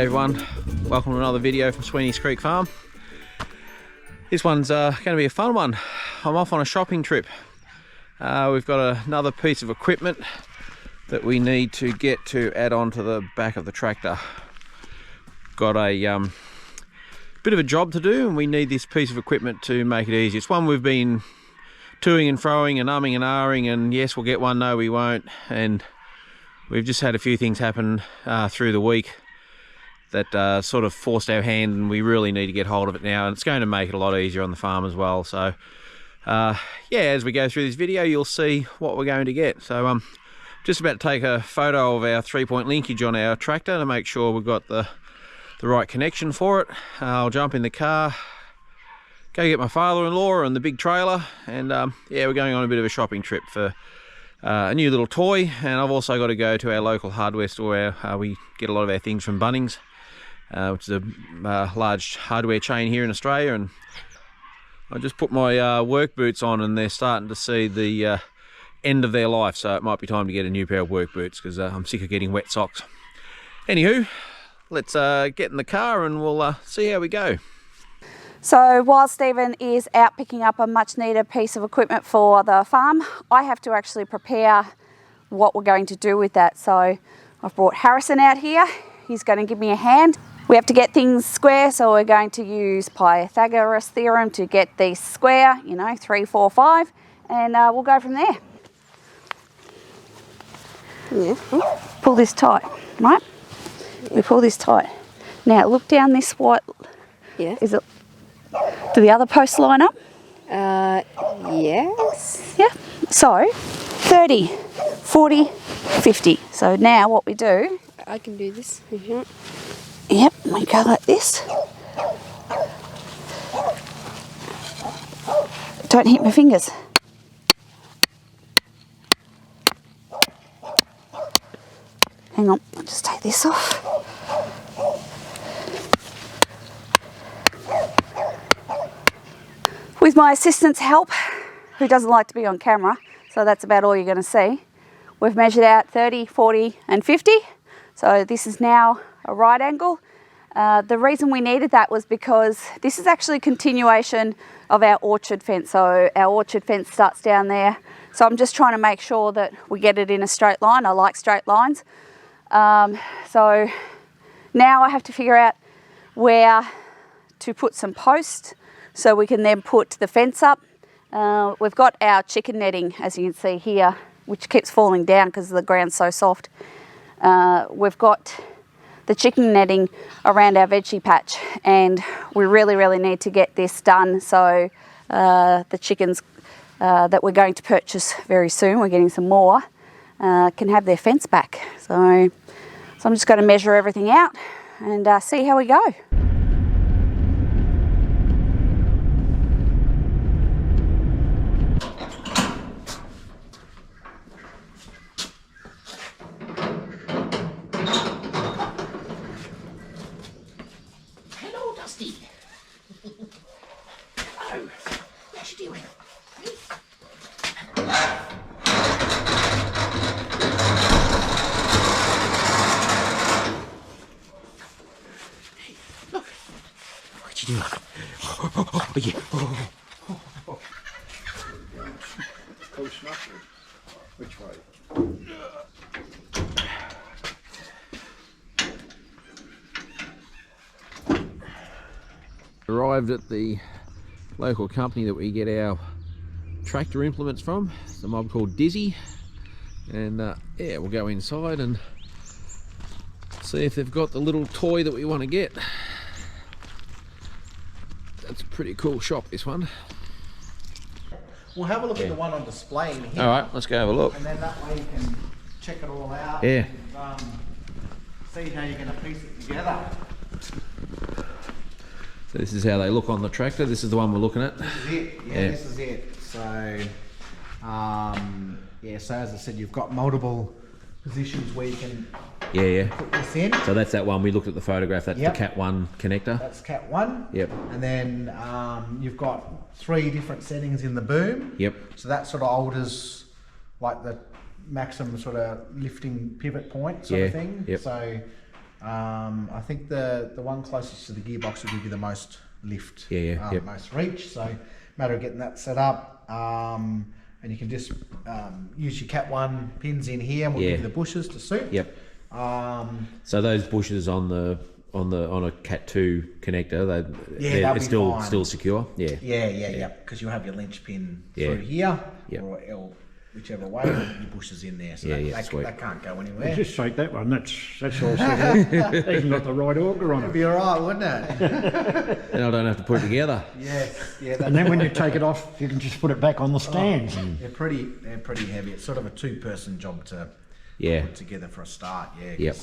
G'day everyone, welcome to another video from Sweeney's Creek Farm. This one's going to be a fun one. I'm off on a shopping trip. We've got another piece of equipment that we need to get to add on to the back of the tractor. Got a bit of a job to do and we need this piece of equipment to make it easy. It's one we've been toing and froing and umming and ahhing, and yes, we'll get one, no we won't, and we've just had a few things happen through the week that sort of forced our hand, and we really need to get hold of it now, and it's going to make it a lot easier on the farm as well. So yeah, as we go through this video you'll see what we're going to get. So I'm just about to take a photo of our 3-point linkage on our tractor to make sure we've got the right connection for it. I'll jump in the car, go get my father-in-law and the big trailer, and yeah, we're going on a bit of a shopping trip for a new little toy. And I've also got to go to our local hardware store where we get a lot of our things from Bunnings, which is a large hardware chain here in Australia. And I just put my work boots on and they're starting to see the end of their life, so it might be time to get a new pair of work boots because I'm sick of getting wet socks. Anywho, let's get in the car and we'll see how we go. So while Stephen is out picking up a much needed piece of equipment for the farm, I have to actually prepare what we're going to do with that. So I've brought Harrison out here. He's going to give me a hand. We have to get things square, so we're going to use Pythagoras theorem to get these square, you know, 3, 4, 5, and we'll go from there. Yeah. Pull this tight, right? Yeah. We pull this tight. Now look down this white. Yeah. Is it? Do the other posts line up? Yes. Yeah. So 30, 40, 50. So now what we do, I can do this if you want. yep, we go like this. Don't hit my fingers. Hang on, I'll just take this off. With my assistant's help, who doesn't like to be on camera, so that's about all you're going to see, we've measured out 30, 40 and 50. So this is now a right angle. The reason we needed that was because this is actually a continuation of our orchard fence. So our orchard fence starts down there. So I'm just trying to make sure that we get it in a straight line. I like straight lines. So now I have to figure out where to put some posts so we can then put the fence up. We've got our chicken netting, as you can see here, which keeps falling down because the ground's so soft. We've got the chicken netting around our veggie patch, and we really need to get this done so the chickens that we're going to purchase very soon, we're getting some more, can have their fence back. So I'm just going to measure everything out and see how we go. Hello, how's you doing? Hey, look, what you doing? Oh, yeah. Post knuckle. Which way? Arrived at the local company that we get our tractor implements from. It's a mob called Dizzy, and yeah, we'll go inside and see if they've got the little toy that we want to get. That's a pretty cool shop, this one. We'll have a look at the one on display in here. Alright, let's go have a look. And then that way you can check it all out. Yeah. And, see how you're going to piece it together. So this is how they look on the tractor. This is the one we're looking at. This is it. Yeah, this is it. So, yeah, so as I said, you've got multiple positions where you can put this in. So that's that one we looked at the photograph. That's the Cat 1 connector. That's Cat 1. Yep. And then you've got 3 different settings in the boom. Yep. So that sort of alters like the maximum sort of lifting pivot point sort of thing. Yep. So I think the one closest to the gearbox will give you the most lift, yep. most reach. So matter of getting that set up, and you can just use your Cat 1 pins in here, and we'll give you the bushes to suit. Yep. So those bushes on a Cat 2 connector, it's still secure. Yeah. Because you'll have your linch pin through here, or whichever way, your bushes in there, so that can't go anywhere. Just take that one. That's all set. Even got the right auger on It'd it. be all right, wouldn't it? And I don't have to put it together. Yes. Yeah. And then when you take it off, you can just put it back on the stands. They're pretty heavy. It's sort of a 2-person job to put together for a start. Yeah. Yep.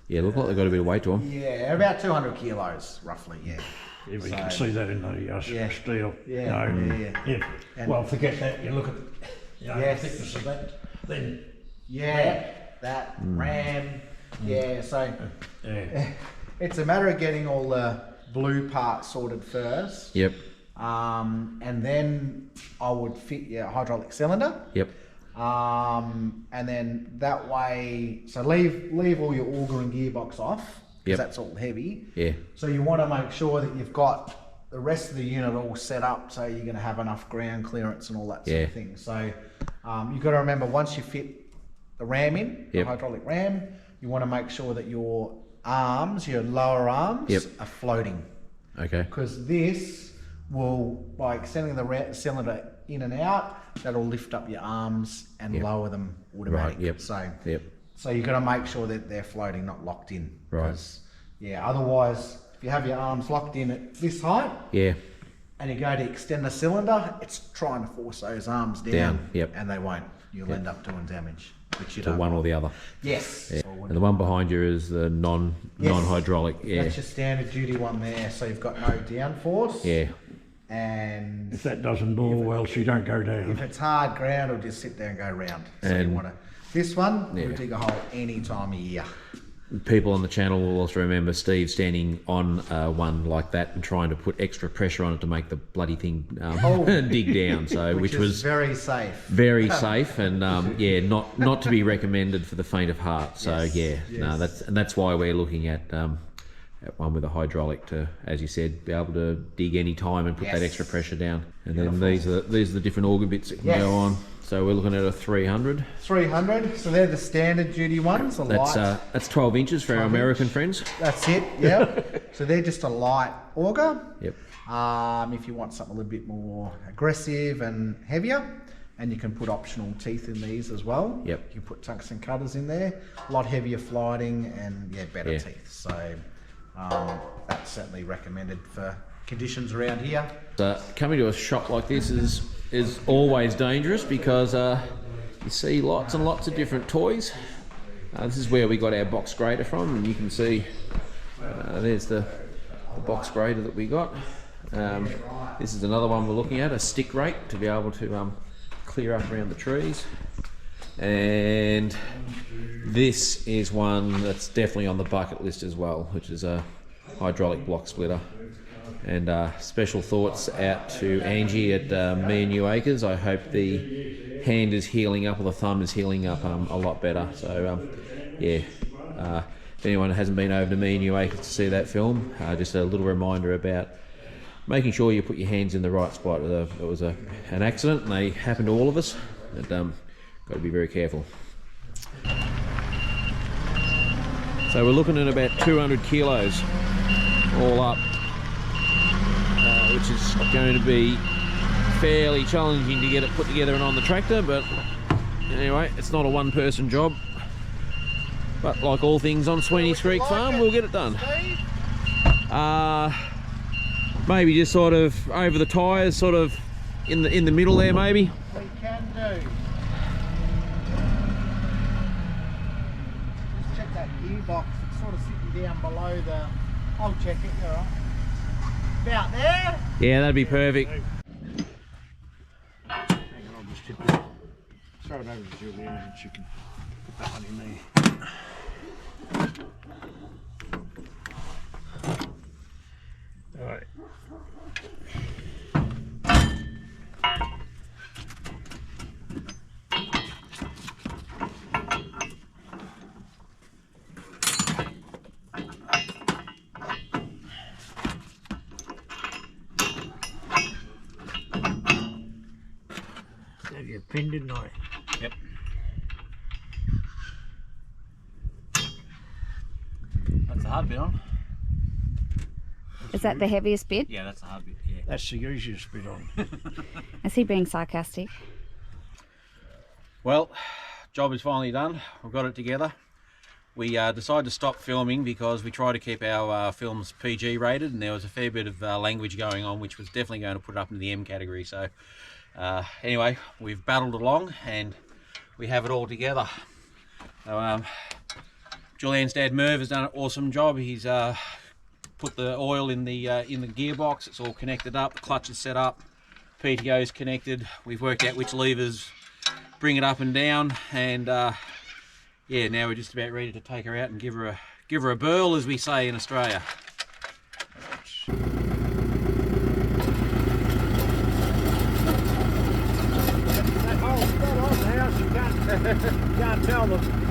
Yeah, look like they've got a bit of weight to them. Yeah, about 200 kilos, roughly. Yeah. Yeah, we can see that in the steel. Yeah. Well, forget that. You look at the thickness of that. Then that ram. Yeah. So it's a matter of getting all the blue parts sorted first. Yep. And then I would fit your hydraulic cylinder. Yep. And then that way, so leave all your auger and gearbox off, because that's all heavy. Yeah. So you want to make sure that you've got the rest of the unit all set up, so you're going to have enough ground clearance and all that sort of thing. So you've got to remember, once you fit the ram in, the hydraulic ram, you want to make sure that your arms, your lower arms, are floating. Okay. Because this will, by extending the cylinder in and out, that'll lift up your arms and lower them automatically. Right. So you've got to make sure that they're floating, not locked in. Right. Otherwise, if you have your arms locked in at this height, and you go to extend the cylinder, it's trying to force those arms down. And they won't. You'll end up doing damage, which you to don't one want. or the other. Yes. Yeah. And the one behind you is the non-hydraulic. Yeah. That's your standard duty one there. So you've got no downforce. Yeah. And if that doesn't bore well, so you don't go down. If it's hard ground, it'll just sit there and go round. So you want to. This one, we'll dig a hole any time of year. People on the channel will also remember Steve standing on one like that and trying to put extra pressure on it to make the bloody thing dig down. So which was very safe. Very safe, and not to be recommended for the faint of heart. So that's why we're looking at one with a hydraulic to, as you said, be able to dig any time and put that extra pressure down. And then these are the different auger bits that can go on. So we're looking at a 300. 300. So they're the standard duty ones. That's 12 inches for our American friends. That's it. Yep. So they're just a light auger. Yep. If you want something a little bit more aggressive and heavier, and you can put optional teeth in these as well. Yep. You can put tungsten cutters in there. A lot heavier flighting and better teeth. So that's certainly recommended for conditions around here. Coming to a shop like this is always dangerous because you see lots and lots of different toys. This is where we got our box grader from, and you can see there's the box grader that we got. This is another one we're looking at, a stick rake to be able to clear up around the trees. And this is one that's definitely on the bucket list as well, which is a hydraulic block splitter. And special thoughts out to Angie at Me and New Acres. I hope the hand is healing up, or the thumb is healing up a lot better. So if anyone hasn't been over to Me and New Acres to see that film, just a little reminder about making sure you put your hands in the right spot. It was an accident, and they happened to all of us. But got to be very careful. So we're looking at about 200 kilos all up, which is going to be fairly challenging to get it put together and on the tractor, but anyway, it's not a one-person job. But like all things on Sweeney's Creek Farm, we'll get it done. Maybe just sort of over the tyres, sort of in the middle there, maybe. We can do. Just check that gearbox. It's sort of sitting down below the. I'll check it. You're right. About there. Yeah, that'd be perfect. Hang on, I'll just tip it. Throw it over to Juliana and she can put that one in there. All right. Have you pinned, didn't I? Yep. That's the hard bit on. Is that the heaviest bit? Yeah, that's the hard bit. Yeah. That's the easiest bit on. Is he being sarcastic? Well, job is finally done. We've got it together. We decided to stop filming because we try to keep our films PG rated, and there was a fair bit of language going on, which was definitely going to put it up into the M category. So anyway, we've battled along and we have it all together. So, Julianne's dad Merv has done an awesome job. He's put the oil in the gearbox. It's all connected up. The clutch is set up. PTO's connected. We've worked out which levers bring it up and down, and yeah, now we're just about ready to take her out and give her a burl, as we say in Australia. That hole's got on the house, you can't tell them.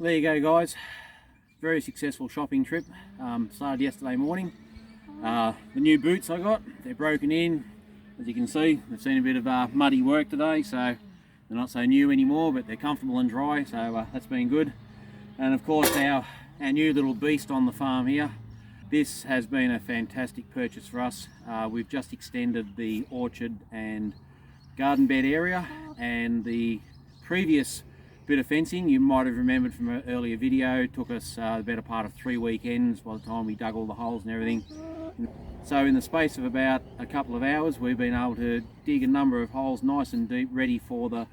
There you go, guys. Very successful shopping trip. Started yesterday morning. The new boots I got, they're broken in. As you can see, they've seen a bit of muddy work today, so they're not so new anymore, but they're comfortable and dry, so that's been good. And of course, our new little beast on the farm here. This has been a fantastic purchase for us. We've just extended the orchard and garden bed area, and the previous bit of fencing you might have remembered from an earlier video took us the better part of 3 weekends by the time we dug all the holes and everything. So in the space of about a couple of hours, we've been able to dig a number of holes nice and deep, ready for the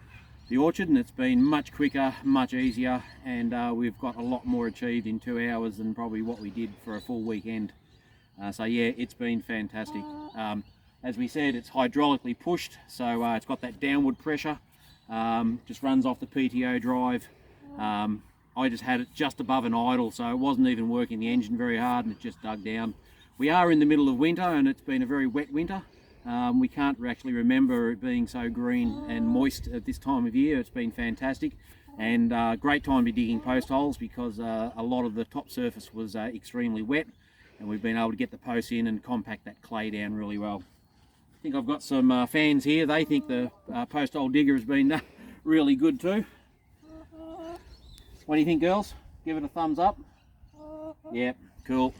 orchard, and it's been much quicker, much easier, and we've got a lot more achieved in 2 hours than probably what we did for a full weekend. So yeah, it's been fantastic. As we said, it's hydraulically pushed, so it's got that downward pressure. Just runs off the PTO drive. I just had it just above an idle, so it wasn't even working the engine very hard, and it just dug down. We are in the middle of winter, and it's been a very wet winter. We can't actually remember it being so green and moist at this time of year. It's been fantastic, and great time to be digging post holes because a lot of the top surface was extremely wet, and we've been able to get the posts in and compact that clay down really well. I think I've got some fans here. They think the post hole digger has been really good too. What do you think, girls? Give it a thumbs up. Yeah, cool.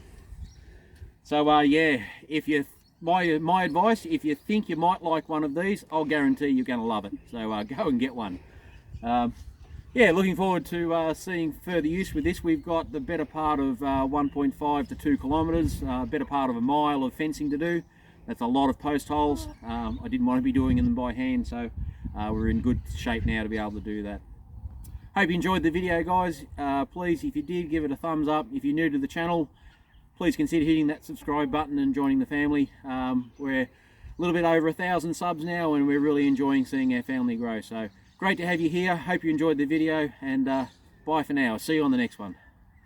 So yeah, if you my advice, if you think you might like one of these, I'll guarantee you're going to love it. So go and get one. Yeah, looking forward to seeing further use with this. We've got the better part of 1.5 to 2 kilometres, better part of a mile of fencing to do. That's a lot of post holes. I didn't want to be doing them by hand, so we're in good shape now to be able to do that. Hope you enjoyed the video, guys. Please, if you did, give it a thumbs up. If you're new to the channel, please consider hitting that subscribe button and joining the family. We're a little bit over 1,000 subs now, and we're really enjoying seeing our family grow. So great to have you here. Hope you enjoyed the video, and bye for now. See you on the next one.